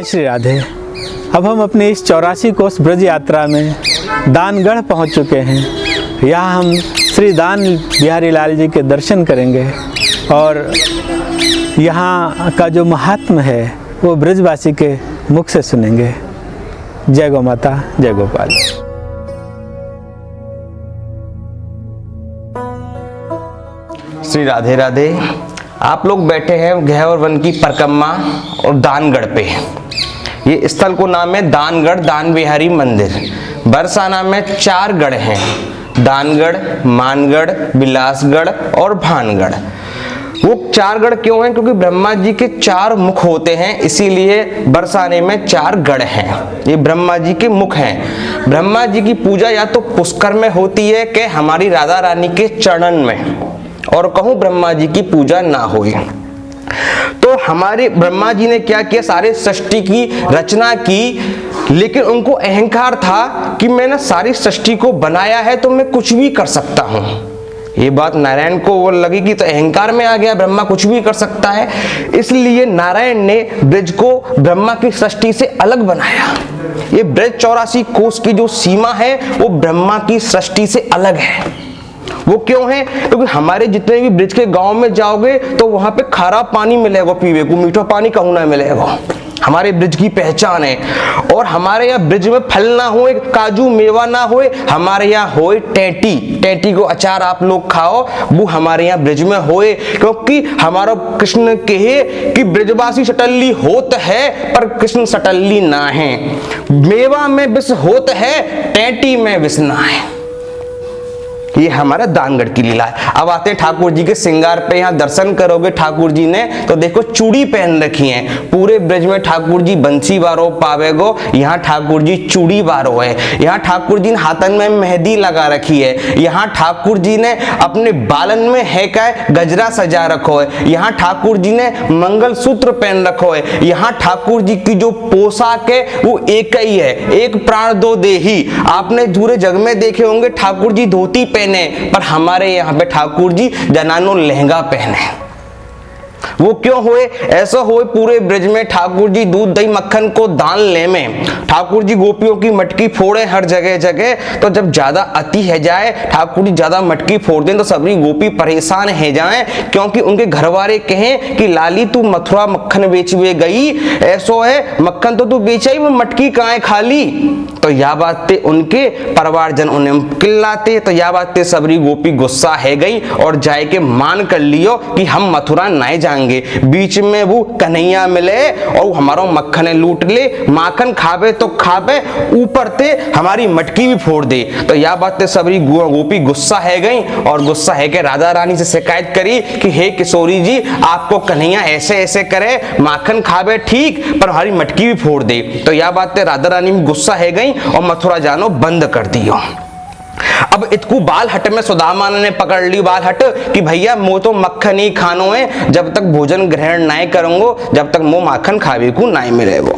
श्री राधे। अब हम अपनी इस 84 कोस ब्रज यात्रा में दानगढ़ पहुंच चुके हैं। यहाँ हम श्री दान बिहारी लाल जी के दर्शन करेंगे और यहाँ का जो महात्म है वो ब्रजवासी के मुख से सुनेंगे। जय गौ माता, जय गोपाल। श्री राधे राधे। आप लोग बैठे हैं गहवर वन की परिक्रमा और दानगढ़ पे। ये स्थल को नाम है दानगढ़ दान बिहारी मंदिर। बरसाना में 4 गढ़ हैं, दानगढ़, मानगढ़, बिलासगढ़ और भानगढ़। वो 4 गढ़ क्यों हैं? क्योंकि ब्रह्मा जी के 4 मुख होते हैं, इसीलिए बरसाने में 4 गढ़ हैं। ये ब्रह्मा जी के मुख हैं। ब्रह्मा जी की पूजा या तो पुष्कर में होती है कि हमारी राधा रानी के चरणन में, और कहूं ब्रह्मा जी की पूजा ना हुई तो हमारे ब्रह्मा जी ने क्या किया, सारे सृष्टि की रचना की, लेकिन उनको अहंकार था कि मैंने सारी सृष्टि को बनाया है तो मैं कुछ भी कर सकता हूं। ये बात नारायण को वो लगी कि तो अहंकार में आ गया, ब्रह्मा कुछ भी कर सकता है। इसलिए नारायण ने ब्रज को ब्रह्मा की सृष्टि से अलग बनाया। ये ब्रज 84 कोस की जो सीमा है वो ब्रह्मा की सृष्टि से अलग है। वो क्यों है? क्योंकि हमारे जितने भी ब्रिज के गांव में जाओगे तो वहां पे खारा पानी मिलेगा पीवे को, मीठा पानी कहूं ना मिलेगा। हमारे ब्रिज की पहचान है। और हमारे यहाँ ब्रिज में फल ना होए, काजू मेवा ना होए, हमारे यहाँ होए टेटी। टेटी को अचार आप लोग खाओ, वो हमारे यहाँ ब्रिज में होए। क्योंकि हमारा कृष्ण कहे कि ब्रिजवासी सटल्ली होत है पर कृष्ण सटल्ली ना है। मेवा में विष होत है, टेटी में विष ना है। ये हमारा दानगढ़ की लीला है। अब आते हैं ठाकुर जी के श्रृंगार पे। यहाँ दर्शन करोगे ठाकुर जी ने तो देखो चूड़ी पहन रखी है। पूरे ब्रज में ठाकुर जी बंसी बारो पावेगो, यहाँ ठाकुर जी चूड़ी बारो है। यहाँ ठाकुर जी ने हाथन में मेहंदी लगा रखी है। यहाँ ठाकुर जी ने अपने बालन में है का गजरा सजा रखो है। यहाँ ठाकुर जी ने मंगल सूत्र पहन रखो है। यहाँ ठाकुर जी की जो पोशाक है वो एक ही है, एक प्राण दो देही। आपने पूरे जग में देखे होंगे ठाकुर जी धोती पर हमारे यहाँ पे ठाकुर जी जनानो लहंगा पहने। वो क्यों हुए? ऐसा हुए पूरे ब्रज में ठाकुर जी दूध दही मक्खन को दान ले में। ठाकुर जी गोपियों की मटकी फोड़े हर जगह जगह, तो जब ज्यादा अति है जाए, ठाकुर जी ज्यादा मटकी फोड़ दें तो सभी गोपी परेशान है जाए। क्योंकि उनके घरवाले कहें कि लाली तू मथुरा मक्खन बेचवे गई, ऐसो है मक्खन तो तू बेचा ही, वो मटकी कहाँ है खाली। तो यह बातें उनके परिवारजन उन्हें किल्लाते, तो यह बातें सबरी गोपी गुस्सा है गई और जाए के मान कर लियो कि हम मथुरा नहीं जाएंगे। बीच में वो कन्हैया मिले और हमारा मक्खन लूट ले, माखन खावे तो खावे, ऊपर ते हमारी मटकी भी फोड़ दे। तो यह बातें सबरी गोपी गुस्सा है गई और गुस्सा है के राधा रानी से शिकायत करी कि हे किशोरी जी, आपको कन्हैया ऐसे ऐसे करे, माखन खावे ठीक पर हमारी मटकी भी फोड़ दे। तो यह बातें राधा रानी में गुस्सा है गई और मथुरा जानो बंद कर दियो। अब इतकू बाल हट में सुदामा ने पकड़ ली बाल हट कि भैया मो तो मक्खन ही खानो है, जब तक भोजन ग्रहण नहीं करूंगो जब तक मो माखन खावे को नहीं मिलेगो।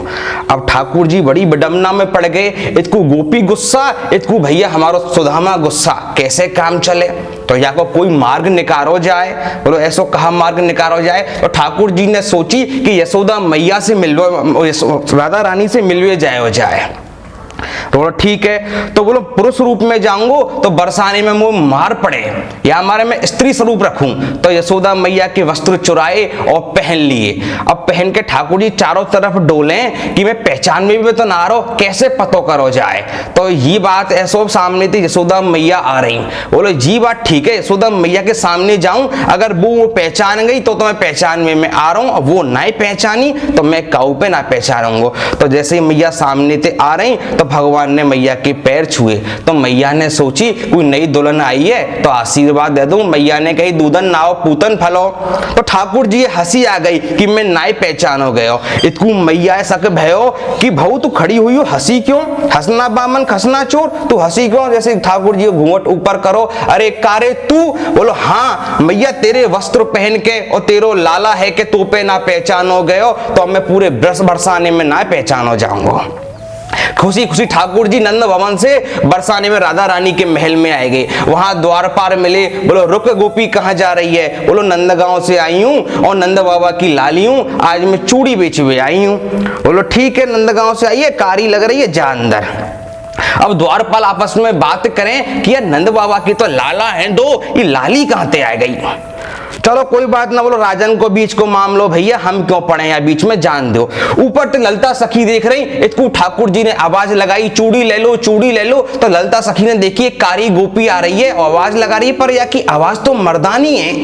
अब ठाकुर जी बड़ी विडंबना में पड़ गए। इतकू गोपी गुस्सा, इतकू भैया हमारो सुदामा गुस्सा, कैसे काम चले? तो या को कोई मार्ग निकारो जाए। बोलो ऐसो कहा मार्ग निकारो जाए? तो ठाकुर जी ने सोची कि यशोदा मैया से मिलवे, राधा रानी से मिलवे जाए। तो बोलो ठीक है। तो बोलो पुरुष रूप में जाऊंगो तो बरसाने में मुझे मार पड़े, या हमारे में स्त्री स्वरूप रखूं। तो यशोदा मैया के वस्त्र चुराए और पहन लिए। अब पहन के ठाकुर जी चारों तरफ डोले कि मैं पहचान में भी तो ना रहो, कैसे पतो करो जाए। तो ये बात ऐसो सामने थी, यशोदा मैया आ रही। बोलो जी बात ठीक है, यशोदा मैया के सामने जाऊं, अगर वो पहचान गई तो मैं पहचान में मैं आ रहा हूं, वो नहीं पहचानी तो मैं काऊ पे ना पहचानूंगा। तो जैसे ही मैया सामने से आ रही तो भगवान ने मैया के पैर छुए। तो मैया ने सोची कोई नई दुल्हन आई है तो आशीर्वाद दे दूं। मैया ने कही दूधन नाव पूतन फलो। तो ठाकुर जी हंसी आ गई कि मैं नाई पहचानो गयो। इतकू मैया सक भयो कि भाऊ तू खड़ी हुई हो, हंसी क्यों? हंसना बामन खसना चोर, तू हंसी क्यों? जैसे ठाकुर जी घूंघट ऊपर करो, अरे कारे तू? बोलो हाँ मैया, तेरे वस्त्र पहन के और तेरो लाला है कि तू पे ना पहचानो गयो तो मैं पूरे बरसाने में ना पहचानो जाऊंगा। खुशी खुशी ठाकुर जी नंद भवन से बरसाने में राधा रानी के महल में आए गए। वहां द्वारपाल मिले, बोलो रुक गोपी कहाँ जा रही है? बोलो नंदगांव से आई हूँ और नंद बाबा की लाली हूँ, आज मैं चूड़ी बेचने आई हूँ। बोलो ठीक है, नंदगांव से आई है, कारी लग रही है, जा अंदर। अब द्वारपाल आपस में बात करें कि यार नंद बाबा की तो लाला है दो, ये लाली कहाँ से आ गई? चलो कोई बात ना, बोलो राजन को बीच को माम लो भैया, हम क्यों पड़े हैं बीच में, जान दो। ऊपर तो ललता सखी देख रही, इतकू ठाकुर जी ने आवाज लगाई चूड़ी ले लो, चूड़ी ले लो। तो ललता सखी ने देखी एक कारी गोपी आ रही है, आवाज लगा रही है, पर या की आवाज तो मर्दानी है।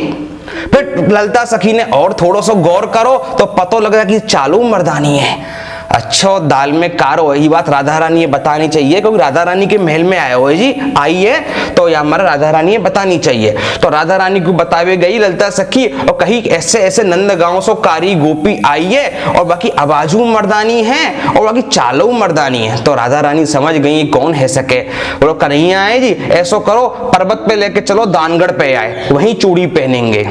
फिर ललता सखी ने और थोड़ा सा गौर करो तो पता लग रहा कि चालू मर्दानी है। अच्छा दाल में कारो, ये बात राधा रानी बतानी चाहिए, क्योंकि राधा रानी के महल में आए हो जी, आई है तो या हमारा राधा रानी बतानी चाहिए। तो राधा रानी को बतावे गई ललता सखी और कहीं ऐसे ऐसे नंदगांव से कारी गोपी आई है और बाकी आवाजू मर्दानी है और बाकी चालू मर्दानी है। तो राधा रानी समझ गई कौन है सके। बोलो कन्हैया आए जी, ऐसो करो पर्वत पे लेके चलो, दानगढ़ पे आए, वहीं चूड़ी पहनेंगे।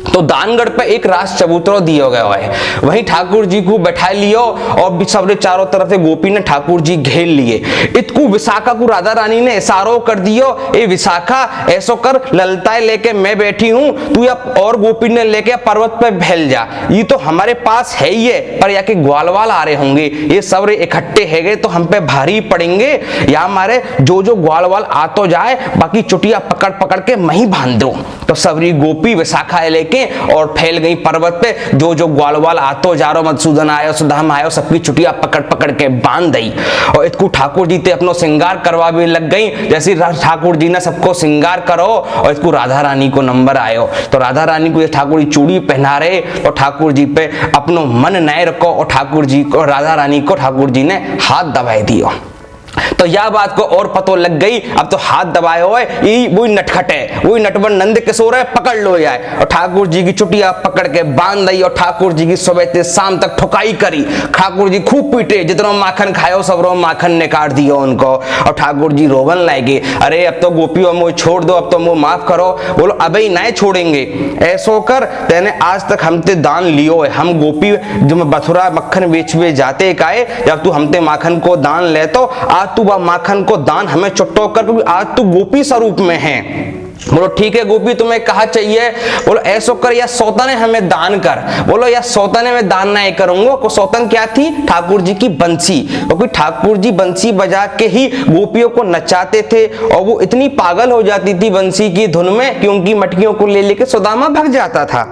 तो दानगढ़ पे एक रास चबूतरा दिया गया है, वहीं ठाकुर जी को बैठा लियो और सबरे चारों तरफ से गोपी ने ठाकुर जी घेर लिए। इतकू विशाखा को राधा रानी ने इशारो कर दियो, ए विशाखा ऐसो कर, ललताए लेके मैं बैठी हूं, तू अब और गोपी ने लेके पर्वत पे फैल जा। ये तो हमारे पास है ही है, पर या के ग्वालवाल आ रहे होंगे, ये सब इकट्ठे है गए तो हम पे भारी पड़ेंगे, या हमारे जो जो ग्वालवाल आ तो जाए, बाकी चुटिया पकड़ पकड़ के मही बांध दो। तो सबरी गोपी विशाखा लेके और फैल गई पर्वत पे, जो जो ग्वालवाल आतो जा रहा, मधुसूदन आयो, सुदाम आयो, सबकी चुटिया पकड़ पकड़ के बांध दी। और इतकू ठाकुर जी ते अपनो श्रृंगार करवा भी लग गई, जैसे ठाकुर जी ने सबको श्रृंगार करो और इसको राधा रानी को नंबर आयो। तो राधा रानी को ये ठाकुर जी चूड़ी पहना रहे और ठाकुर जी पे अपनो मन नए रखो और ठाकुर जी को, राधा रानी को ठाकुर जी ने हाथ दबाए दियो। तो यह बात को और पतो लग गई, अब तो हाथ दबाए हुए वही नटखट है, वही नटवन नंद किशोर है, पकड़ लो जाए। और ठाकुर जी की चुटिया पकड़ के बांध दी और ठाकुर जी की सुबह से शाम तक ठुकाई करी। ठाकुर जी खूब पीटे, जितना माखन खायो सब रो माखन ने काट दिया उनको। और ठाकुर जी रोवन लागे, अरे अब तो गोपी और मुझे छोड़ दो, अब तो मुझे माफ करो। बोलो अबे नहीं छोड़ेंगे, ऐसो कर तेने आज तक हमते दान लियो है, हम गोपी जो मथुरा मक्खन बेचवे जाते काए, जब तू हमते माखन को दान ले तो आज तू वह माखन को दान हमें चुट्टो कर, क्योंकि आज तू गोपी स्वरूप में है। बोलो ठीक है गोपी तुम्हें कहा चाहिए? बोलो ऐसो कर या सौतने हमें दान कर। बोलो या सौतने में दान नहीं करूंगा। को सौतन क्या थी? ठाकुर जी की बंसी, क्योंकि ठाकुर जी बंसी बजा के ही गोपियों को नचाते थे और वो इतनी पागल हो जाती थी बंसी की धुन में कि उनकी मटकियों को ले लेके सुदामा भाग जाता था।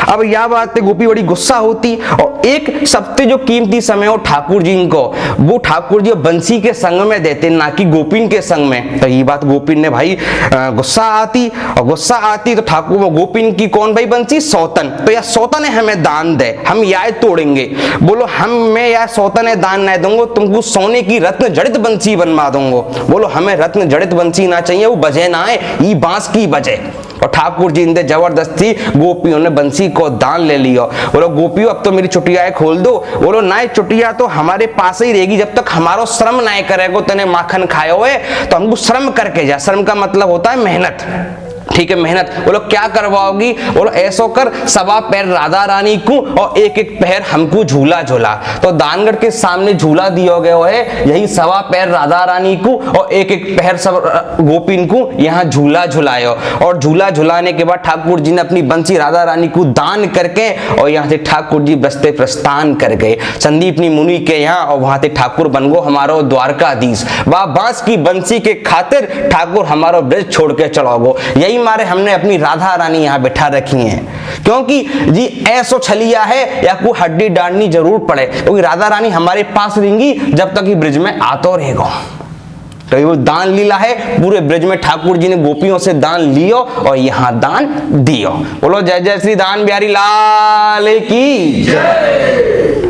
अब यह बात पे गोपी बड़ी गुस्सा होती और एक सबसे जो कीमती समय हो ठाकुर जी को, वो ठाकुर जी बंसी के संग में देते, ना कि गोपिन के संग में। तो ये बात गोपिन ने भाई गुस्सा आती तो ठाकुर गोपिन की कौन भाई बंसी? सौतन। तो या सौतन हमें दान दे, हम याद तोड़ेंगे। बोलो हम मैं या सौतन दान नहीं दूंगा, तुमको सोने की रत्न जड़ित बंसी बनवा दूंगा। बोलो हमें रत्न जड़ित बंसी ना चाहिए, वो बजे ना है, ये बांस की बजे। और ठाकुर जी ने जबरदस्ती गोपियों ने बंसी को दान ले लिया। बोलो गोपियों अब तो मेरी चुटिया खोल दो। बोलो ना चुटिया तो हमारे पास ही रहेगी जब तक हमारो श्रम नहीं करेगो, तने माखन खायो है तो हमको श्रम करके जा। श्रम का मतलब होता है मेहनत, ठीक है मेहनत। बोलो क्या करवाओगी? बोलो ऐसो कर सवा पैर राधा रानी को और एक एक पैर हमको झूला झूला। तो दानगढ़ के सामने झूला दिया गया है, यही सवा पैर राधा रानी को और एक एक पैर सब गोपिन को यहाँ झूला झुलायो। और झूला झुलाने के बाद ठाकुर जी ने अपनी बंसी राधा रानी को दान करके और यहाँ से ठाकुर जी बस्ते प्रस्थान कर गए संदीपनी मुनि के यहाँ, और वहां से ठाकुर बन गो हमारो द्वारकाधीश। वह बांस की बंसी के खातिर ठाकुर हमारो ब्रज छोड़ के चलो गो। यही मारे हमने अपनी राधा रानी यहाँ बैठा रखी हैं, क्योंकि जी ऐसो छलिया है या कोई हड्डी डालनी जरूर पड़े, क्योंकि राधा रानी हमारे पास रहेंगी जब तक ये ब्रिज में आतो रहेगा। तो ये वो दान लीला है, पूरे ब्रिज में ठाकुर जी ने गोपियों से दान लियो और यहाँ दान दियो। बोलो जय जय श्री दान बिहारी लाल की जय।